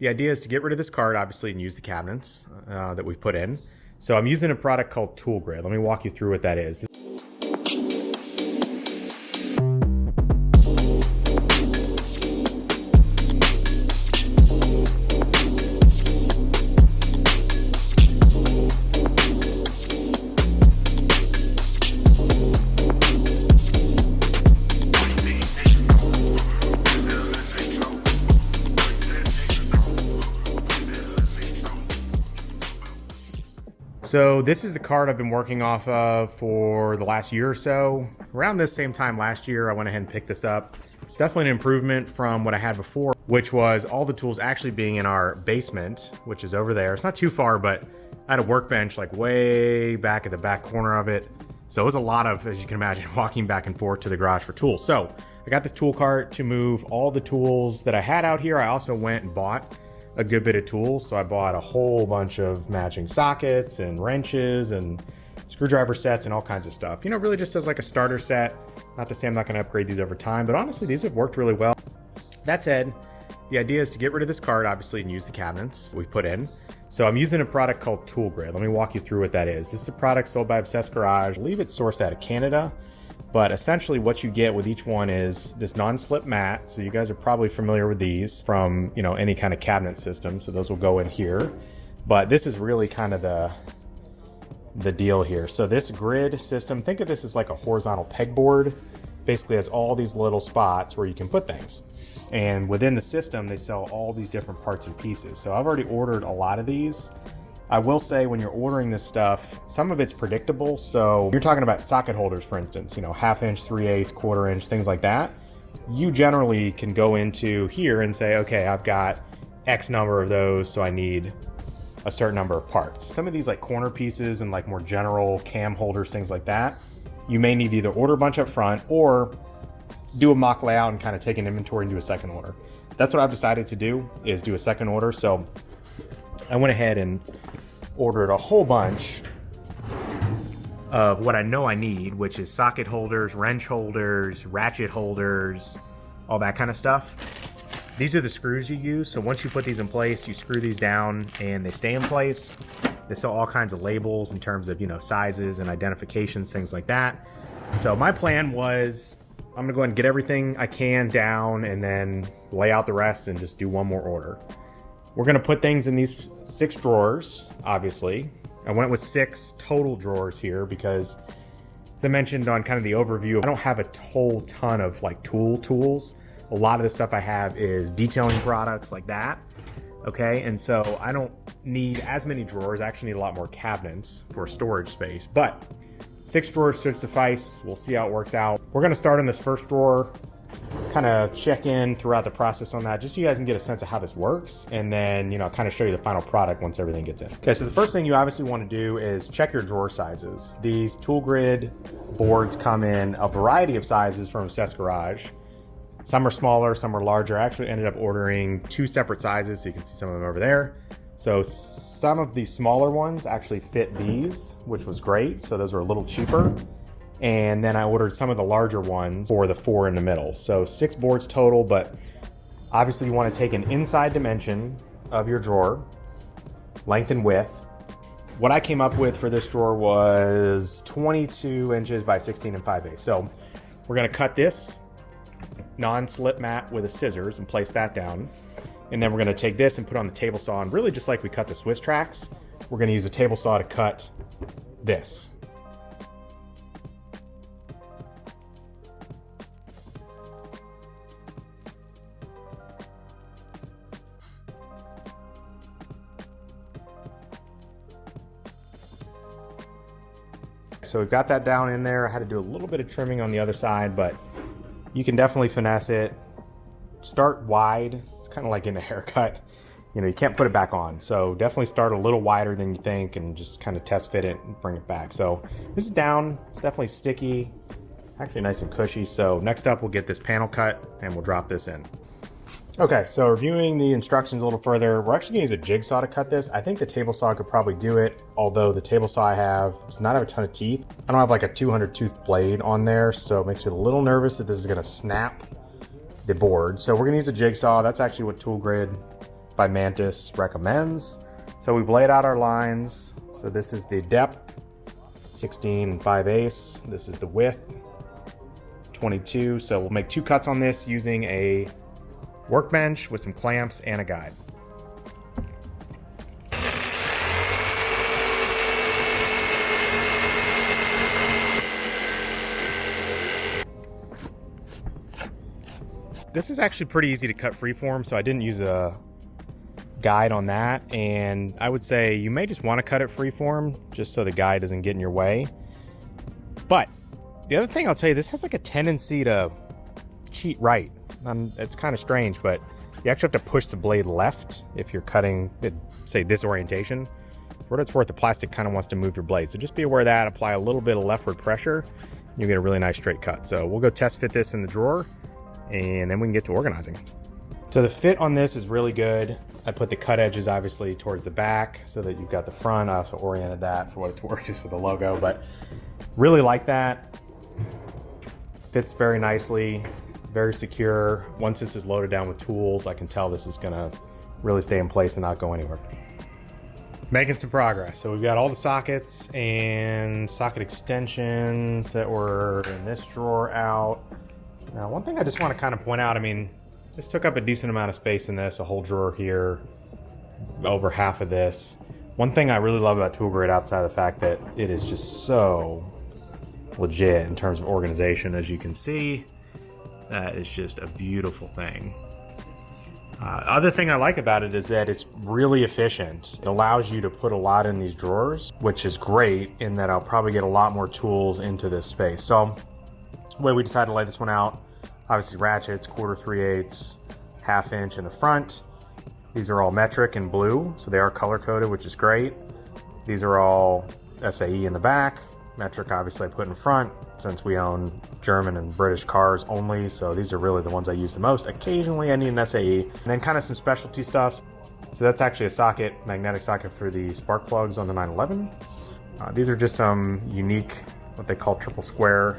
The idea is to get rid of this card, obviously, and use the cabinets that we put in. So I'm using a product called Tool Grid. Let me walk you through what that is. So this is the card I've been working off of for the last year or so. Around this same time last year, I went ahead and picked this up. It's definitely an improvement from what I had before, which was all the tools actually being in our basement, which is over there. It's not too far, but I had a workbench like way back at the back corner of it. So it was a lot of, as you can imagine, walking back and forth to the garage for tools. So I got this tool cart to move all the tools that I had out here. I also went and bought a good bit of tools. So I bought a whole bunch of matching sockets and wrenches and screwdriver sets and all kinds of stuff. You know, really just as like a starter set. Not to say I'm not going to upgrade these over time, but honestly, these have worked really well. That said, the idea is to get rid of this card, obviously, and use the cabinets we put in. So I'm using a product called Tool Grid. Let me walk you through what that is. This is a product sold by Obsessed Garage. I believe it's sourced out of Canada. But essentially what you get with each one is this non-slip mat. So you guys are probably familiar with these from, you know, any kind of cabinet system. So those will go in here. But this is really kind of the deal here. So this grid system, think of this as like a horizontal pegboard. Basically has all these little spots where you can put things. And within the system, they sell all these different parts and pieces. So I've already ordered a lot of these. I will say when you're ordering this stuff, some of it's predictable. So you're talking about socket holders, for instance, you know, 1/2 inch, 3/8, 1/4 inch, things like that. You generally can go into here and say, okay, I've got X number of those, so I need a certain number of parts. Some of these like corner pieces and like more general cam holders, things like that, you may need to either order a bunch up front or do a mock layout and kind of take an inventory and do a second order. That's what I've decided to do, is do a second order. So I went ahead and ordered a whole bunch of what I know I need, which is socket holders, wrench holders, ratchet holders, all that kind of stuff. These are the screws you use. So once you put these in place, you screw these down and they stay in place. They sell all kinds of labels in terms of, you know, sizes and identifications, things like that. So my plan was I'm gonna go ahead and get everything I can down and then lay out the rest and just do one more order. We're gonna put things in these 6 drawers, obviously. I went with 6 total drawers here because, as I mentioned on kind of the overview, I don't have a whole ton of like tools. A lot of the stuff I have is detailing products like that, okay? And so I don't need as many drawers. I actually need a lot more cabinets for storage space, but 6 drawers should suffice. We'll see how it works out. We're gonna start in this first drawer, kind of check in throughout the process on that, just so you guys can get a sense of how this works, and then, you know, kind of show you the final product once everything gets in. Okay, so the first thing you obviously want to do is check your drawer sizes. These Tool Grid boards come in a variety of sizes from Obsessed Garage. Some are smaller, some are larger. I actually ended up ordering 2 separate sizes, so you can see some of them over there. So some of the smaller ones actually fit these, which was great. So those were a little cheaper. And then I ordered some of the larger ones for the 4 in the middle. So 6 boards total, but obviously you want to take an inside dimension of your drawer, length and width. What I came up with for this drawer was 22 inches by 16 and 5/8. So we're going to cut this non-slip mat with a scissors and place that down. And then we're going to take this and put it on the table saw, and really just like we cut the Swiss tracks, we're going to use a table saw to cut this. So we've got that down in there. I had to do a little bit of trimming on the other side, but you can definitely finesse it. Start wide. It's kind of like in a haircut. You know, you can't put it back on. So definitely start a little wider than you think and just kind of test fit it and bring it back. So this is down. It's definitely sticky. Actually nice and cushy. So next up, we'll get this panel cut and we'll drop this in. Okay, so reviewing the instructions a little further, we're actually gonna use a jigsaw to cut this. I think the table saw could probably do it, although the table saw I have does not have a ton of teeth. I don't have like a 200 tooth blade on there, so it makes me a little nervous that this is gonna snap the board. So we're gonna use a jigsaw. That's actually what Tool Grid by Mantis recommends. So we've laid out our lines. So this is the depth, 16 5/8. This is the width, 22. So we'll make 2 cuts on this using a workbench with some clamps and a guide. This is actually pretty easy to cut freeform, so I didn't use a guide on that. And I would say you may just want to cut it freeform just so the guide doesn't get in your way. But the other thing I'll tell you, this has like a tendency to cheat right. It's kind of strange, but you actually have to push the blade left if you're cutting it, say, this orientation. For what it's worth, the plastic kind of wants to move your blade. So just be aware of that. Apply a little bit of leftward pressure, and you get a really nice straight cut. So we'll go test fit this in the drawer, and then we can get to organizing. So the fit on this is really good. I put the cut edges obviously towards the back so that you've got the front. I also oriented that for what it's worth just with the logo, but really like that. Fits very nicely, very secure. Once this is loaded down with tools, I can tell this is gonna really stay in place and not go anywhere. Making some progress. So we've got all the sockets and socket extensions that were in this drawer out. Now, one thing I just want to kind of point out, I mean, this took up a decent amount of space in this, a whole drawer here, over half of this. One thing I really love about Tool Grid, outside of the fact that it is just so legit in terms of organization, as you can see, that is just a beautiful thing. Other thing I like about it is that it's really efficient. It allows you to put a lot in these drawers, which is great in that I'll probably get a lot more tools into this space. So the way we decided to lay this one out, obviously ratchets, 1/4 3/8, 1/2 inch in the front. These are all metric and blue, so they are color coded, which is great. These are all SAE in the back. Metric obviously I put in front since we own German and British cars only, so these are really the ones I use the most. Occasionally I need an SAE. And then kind of some specialty stuff. So that's actually a socket, magnetic socket for the spark plugs on the 911. These are just some unique, what they call triple square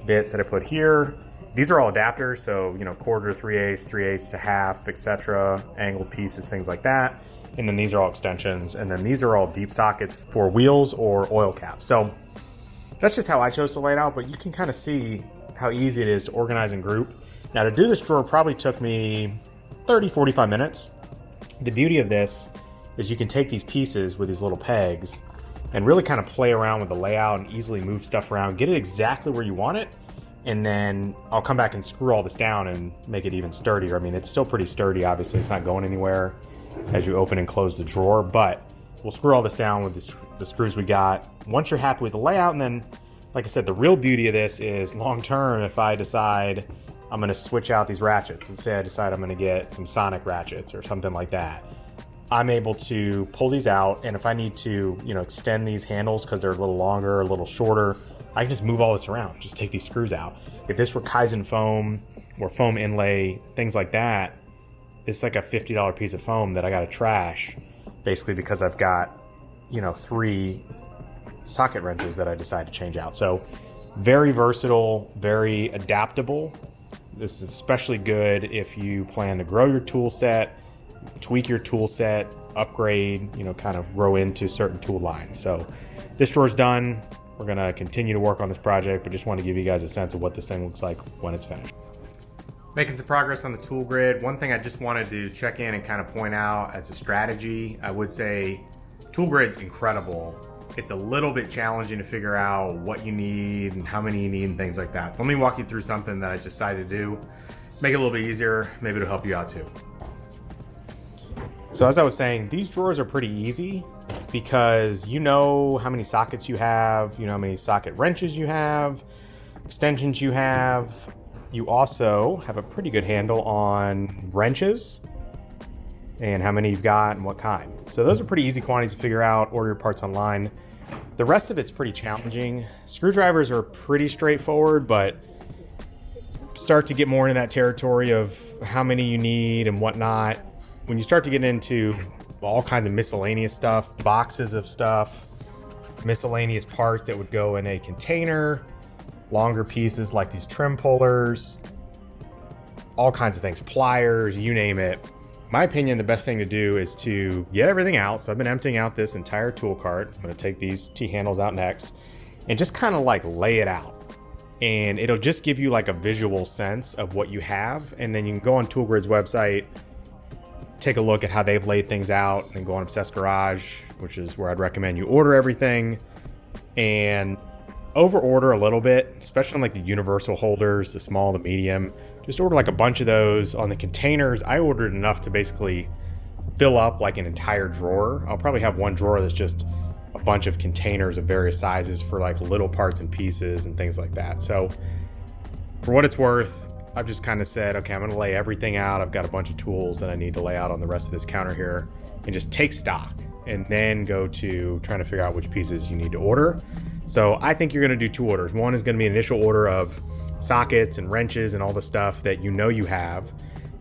bits that I put here. These are all adapters, so 1/4 3/8, 3/8 to 1/2, etc. Angled pieces, things like that. And then these are all extensions, and then these are all deep sockets for wheels or oil caps. So that's just how I chose to lay it out, but you can kind of see how easy it is to organize and group. Now, to do this drawer probably took me 30-45 minutes. The beauty of this is you can take these pieces with these little pegs and really kind of play around with the layout and easily move stuff around, get it exactly where you want it, and then I'll come back and screw all this down and make it even sturdier. I mean, it's still pretty sturdy, obviously. It's not going anywhere as you open and close the drawer, but we'll screw all this down with the screws we got. Once you're happy with the layout, and then, like I said, the real beauty of this is long term, if I decide I'm gonna switch out these ratchets, let's say I decide I'm gonna get some sonic ratchets or something like that, I'm able to pull these out, and if I need to, extend these handles because they're a little longer, a little shorter, I can just move all this around, just take these screws out. If this were Kaizen foam or foam inlay, things like that, it's like a $50 piece of foam that I gotta trash, basically because I've got, 3 socket wrenches that I decide to change out. So very versatile, very adaptable. This is especially good if you plan to grow your tool set, tweak your tool set, upgrade, kind of grow into certain tool lines. So this drawer's done. We're gonna continue to work on this project, but just want to give you guys a sense of what this thing looks like when it's finished. Making some progress on the tool grid. One thing I just wanted to check in and kind of point out as a strategy, I would say tool grid's incredible. It's a little bit challenging to figure out what you need and how many you need and things like that. So let me walk you through something that I decided to do. Make it a little bit easier. Maybe it'll help you out too. So as I was saying, these drawers are pretty easy because you know how many sockets you have, you know how many socket wrenches you have, extensions you have. You also have a pretty good handle on wrenches and how many you've got and what kind. So those are pretty easy quantities to figure out, order your parts online. The rest of it's pretty challenging. Screwdrivers are pretty straightforward, but start to get more into that territory of how many you need and whatnot. When you start to get into all kinds of miscellaneous stuff, boxes of stuff, miscellaneous parts that would go in a container, longer pieces like these trim pullers, all kinds of things, pliers, you name it. my opinion, the best thing to do is to get everything out. So I've been emptying out this entire tool cart. I'm gonna take these T-handles out next and just kind of like lay it out. And it'll just give you like a visual sense of what you have. And then you can go on ToolGrid's website, take a look at how they've laid things out, and go on Obsessed Garage, which is where I'd recommend you order everything, and over order a little bit, especially on like the universal holders, the small, the medium. Just order like a bunch of those. On the containers, I ordered enough to basically fill up like an entire drawer. I'll probably have one drawer that's just a bunch of containers of various sizes for like little parts and pieces and things like that. So for what it's worth, I've just kind of said, okay, I'm going to lay everything out. I've got a bunch of tools that I need to lay out on the rest of this counter here, and just take stock and then go to trying to figure out which pieces you need to order. So I think you're going to do 2 orders. One is going to be an initial order of sockets and wrenches and all the stuff that you know you have.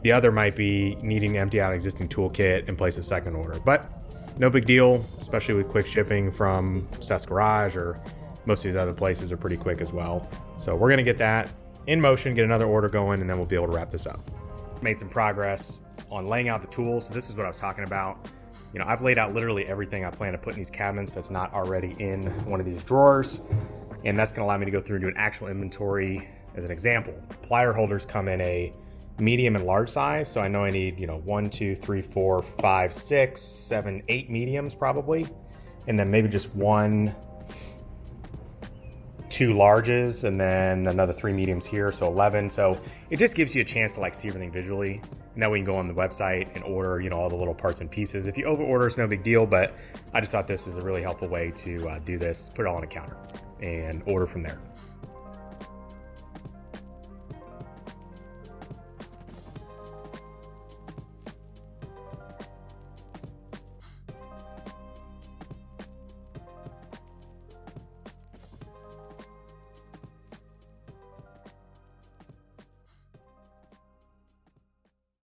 The other might be needing to empty out an existing toolkit and place a second order. But no big deal, especially with quick shipping from Obsessed Garage, or most of these other places are pretty quick as well. So we're gonna get that in motion, get another order going, and then we'll be able to wrap this up. Made some progress on laying out the tools. So this is what I was talking about. You know, I've laid out literally everything I plan to put in these cabinets that's not already in one of these drawers. And that's gonna allow me to go through and do an actual inventory. As an example, plier holders come in a medium and large size. So I know I need, 1, 2, 3, 4, 5, 6, 7, 8 mediums probably. And then maybe just 1, 2 larges, and then another 3 mediums here. So 11. So it just gives you a chance to like see everything visually. And that way you can go on the website and order, all the little parts and pieces. If you over order, it's no big deal, but I just thought this is a really helpful way to do this, put it all on a counter and order from there.